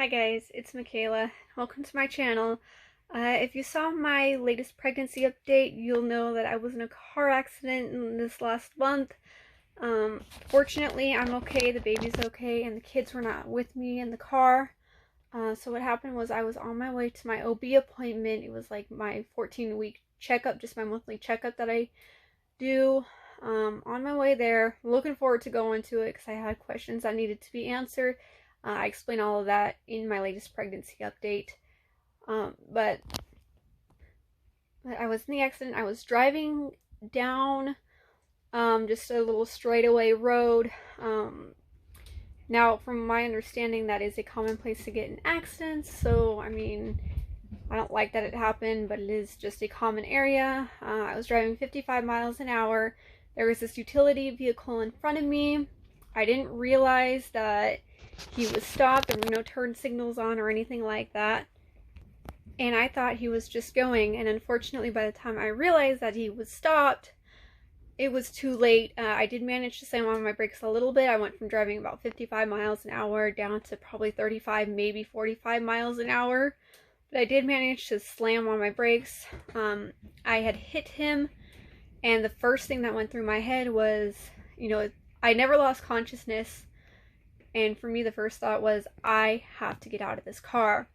Hi guys, it's Michaela. Welcome to my channel. If you saw my latest pregnancy update, you'll know that I was in a car accident in this last month. Fortunately, I'm okay, the baby's okay, and the kids were not with me in the car. So what happened was I was on my way to my OB appointment. It was like my 14-week checkup, just my monthly checkup that I do. On my way there, looking forward to going to it because I had questions that needed to be answered. I explain all of that in my latest pregnancy update. But I was in the accident. I was driving down just a little straightaway road. Now, from my understanding, that is a common place to get in accidents. So, I mean, I don't like that it happened, but it is just a common area. I was driving 55 miles an hour. There was this utility vehicle in front of me. I didn't realize that he was stopped. There were no turn signals on or anything like that. And I thought he was just going. And unfortunately, by the time I realized that he was stopped, it was too late. I did manage to slam on my brakes a little bit. I went from driving about 55 miles an hour down to probably 35, maybe 45 miles an hour. But I did manage to slam on my brakes. I had hit him. And the first thing that went through my head was, you know, I never lost consciousness. And for me, the first thought was, I have to get out of this car.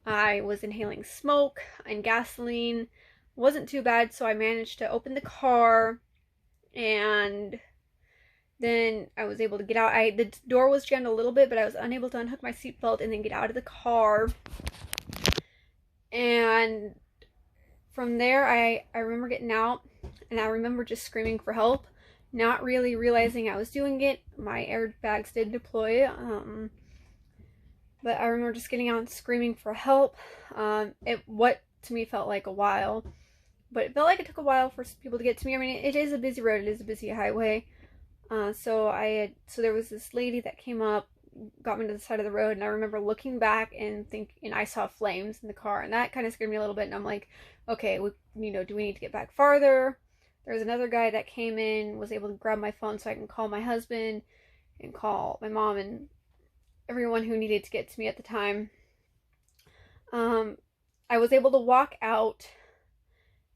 I was inhaling smoke and gasoline. It wasn't too bad, so I managed to open the car. And then I was able to get out. The door was jammed a little bit, but I was unable to unhook my seatbelt and then get out of the car. And from there, I remember getting out, and I remember just screaming for help. Not really realizing I was doing it. My airbags did deploy. But I remember just getting out and screaming for help. What to me felt like a while. But it felt like it took a while for people to get to me. I mean, it is a busy road. It is a busy highway. So there was this lady that came up, got me to the side of the road, and I remember looking back and I saw flames in the car, and that kind of scared me a little bit. And I'm like, okay, do we need to get back farther? There was another guy that came in, was able to grab my phone so I can call my husband and call my mom and everyone who needed to get to me at the time. I was able to walk out,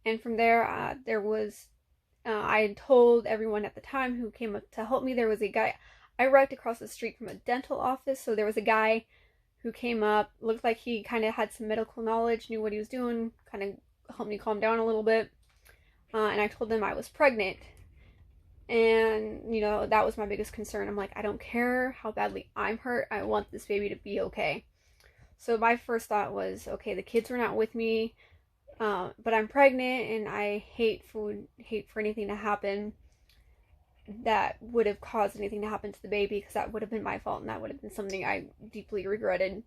and from there, I had told everyone at the time who came up to help me. There was a guy, I worked across the street from a dental office, so there was a guy who came up, looked like he kind of had some medical knowledge, knew what he was doing, kind of helped me calm down a little bit. And I told them I was pregnant. And, you know, that was my biggest concern. I'm like, I don't care how badly I'm hurt. I want this baby to be okay. So my first thought was, okay, the kids were not with me, but I'm pregnant, and I hate for anything to happen that would have caused anything to happen to the baby, because that would have been my fault, and that would have been something I deeply regretted.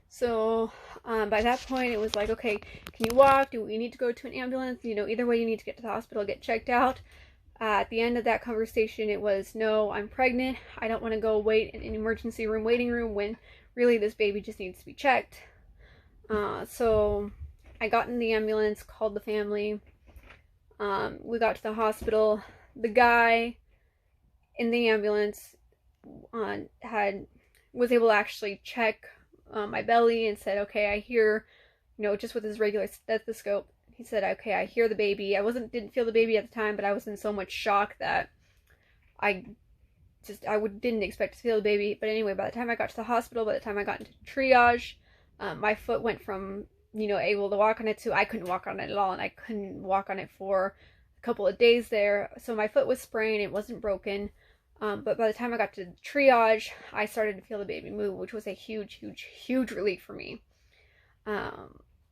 So by that point, it was like, okay, can you walk? Do we need to go to an ambulance? You know, either way, you need to get to the hospital, get checked out. At the end of that conversation, it was, no, I'm pregnant. I don't want to go wait in an emergency room, waiting room, when really this baby just needs to be checked. So I got in the ambulance, called the family. We got to the hospital. The guy in the ambulance was able to actually check my belly and said, okay, I hear, you know, just with his regular stethoscope, he said, okay, I hear the baby. I didn't feel the baby at the time, but I was in so much shock that I didn't expect to feel the baby. But anyway, by the time I got to the hospital, by the time I got into triage, my foot went from, you know, able to walk on it to I couldn't walk on it at all, and I couldn't walk on it for a couple of days there. So my foot was sprained. It wasn't broken. But by the time I got to the triage, I started to feel the baby move, which was a huge, huge, huge relief for me.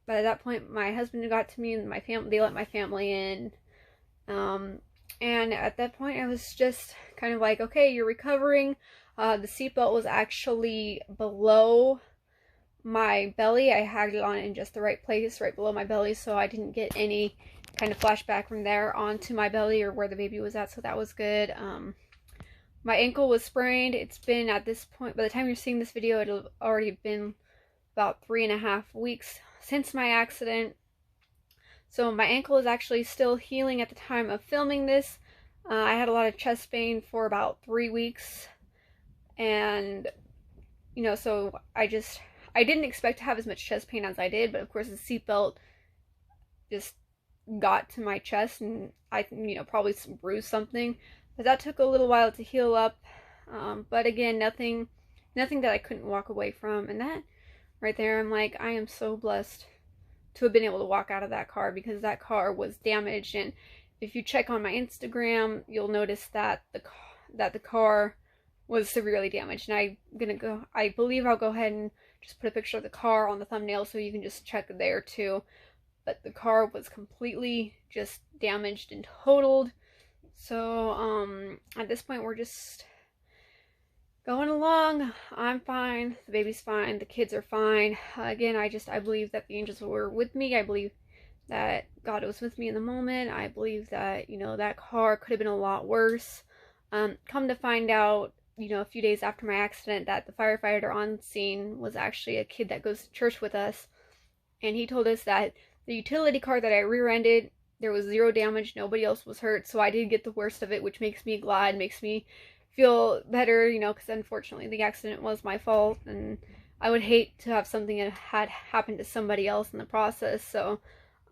By that point, my husband got to me, and they let my family in. And at that point, I was just kind of like, okay, you're recovering. The seatbelt was actually below my belly. I had it on in just the right place, right below my belly, so I didn't get any kind of flashback from there onto my belly or where the baby was at, so that was good. My ankle was sprained. It's been, at this point, by the time you're seeing this video, it'll already been about 3.5 weeks since my accident. So my ankle is actually still healing at the time of filming this. I had a lot of chest pain for about 3 weeks, and you know, so I didn't expect to have as much chest pain as I did, but of course the seatbelt just got to my chest, and I, you know, probably bruised something. But that took a little while to heal up. But again, nothing that I couldn't walk away from. And that right there, I'm like, I am so blessed to have been able to walk out of that car, because that car was damaged. And if you check on my Instagram, you'll notice that the car was severely damaged. And I believe I'll go ahead and just put a picture of the car on the thumbnail so you can just check there too. But the car was completely just damaged and totaled. So at this point we're just going along. I'm fine, the baby's fine, the kids are fine. Again, I believe that the angels were with me. I believe that God was with me in the moment. I believe that, you know, that car could have been a lot worse. Come to find out, you know, a few days after my accident, that the firefighter on scene was actually a kid that goes to church with us. And he told us that the utility car that I rear-ended, there was 0 damage, nobody else was hurt, so I did get the worst of it, which makes me glad, makes me feel better, you know, because unfortunately the accident was my fault, and I would hate to have something that had happened to somebody else in the process. So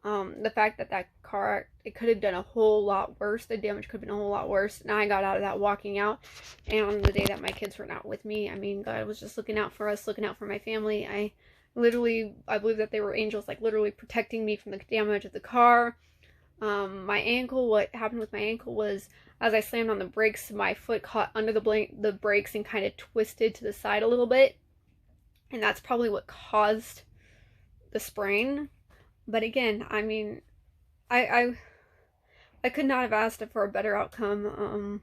the fact that that car, it could have done a whole lot worse, the damage could have been a whole lot worse, and I got out of that walking out. And on the day that my kids were not with me, I mean, God was just looking out for us, looking out for my family. I believe that they were angels, like literally protecting me from the damage of the car. My ankle, what happened with my ankle was, as I slammed on the brakes, my foot caught under the brakes and kind of twisted to the side a little bit. And that's probably what caused the sprain. But again, I mean, I could not have asked for a better outcome.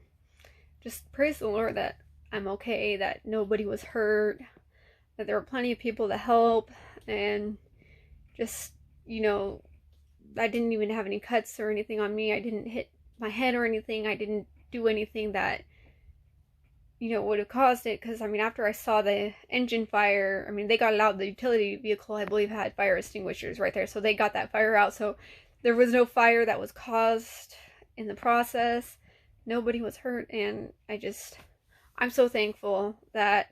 Just praise the Lord that I'm okay, that nobody was hurt, that there were plenty of people to help, and just, you know, I didn't even have any cuts or anything on me. I didn't hit my head or anything. I didn't do anything that, you know, would have caused it. Because, I mean, after I saw the engine fire, I mean, they got it out. The utility vehicle, I believe, had fire extinguishers right there. So they got that fire out. So there was no fire that was caused in the process. Nobody was hurt. And I'm so thankful that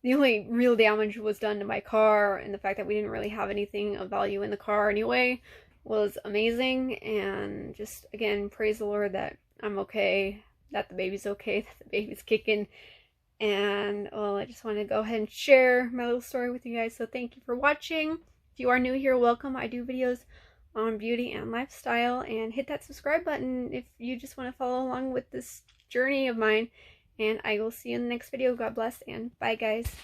the only real damage was done to my car, and the fact that we didn't really have anything of value in the car anyway was amazing. And just, again, praise the Lord that I'm okay, that the baby's okay, that the baby's kicking. And, well, I just want to go ahead and share my little story with you guys. So thank you for watching. If you are new here, welcome. I do videos on beauty and lifestyle, and hit that subscribe button if you just want to follow along with this journey of mine. And I will see you in the next video. God bless, and bye, guys.